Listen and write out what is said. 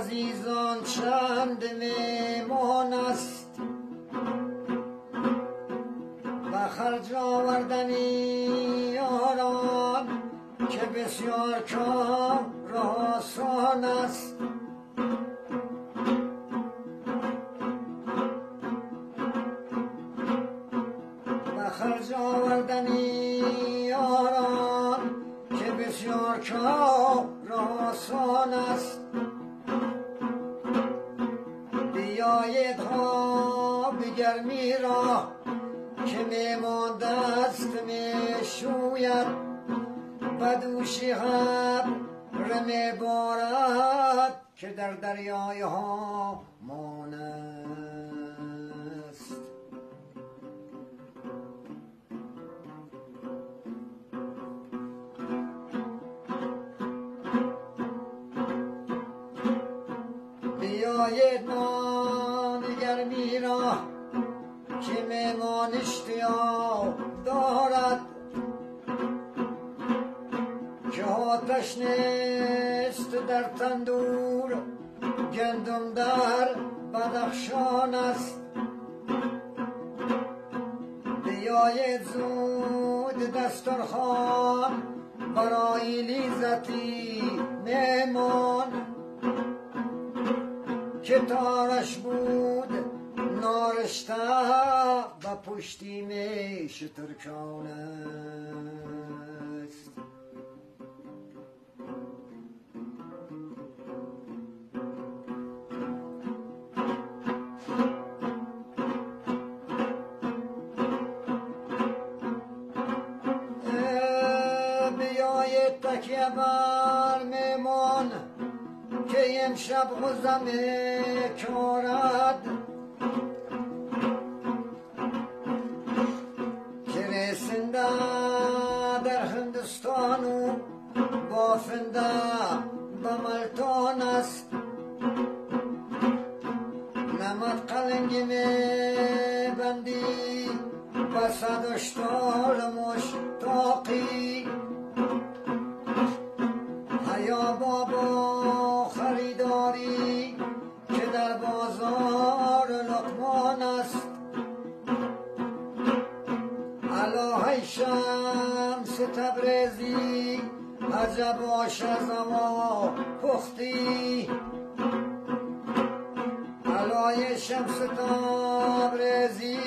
عزیزان چند میمان است و خرج آوردنی یاران که بسیار کار آسان است. و خرج آوردنی یاران که بسیار کار آسان است. بیایید ها به گرمی را که میمان دست میشوید و دوشی هم رمی بارد که در دریای ها مانست. بیایید نان گرمی را که میمان اشتیاق دارد که آتش نیست در تندور گندم در بدخشان است. بیایید زود دسترخوان برای لیزتی میمان که تارش بود نارشته و پشتی میش ترکان است. بیایید تکیه بر میمان که امشب غزم کارد که رسنده در هندستان و بافنده به ملتان است. نمد قلنگی می بندی و 180 مشتاقی هیا بابا خریداری که در بازار لقمان است. الهی شمس تبریزی عجب آش از هوا پختی. الهی شمس تبریزی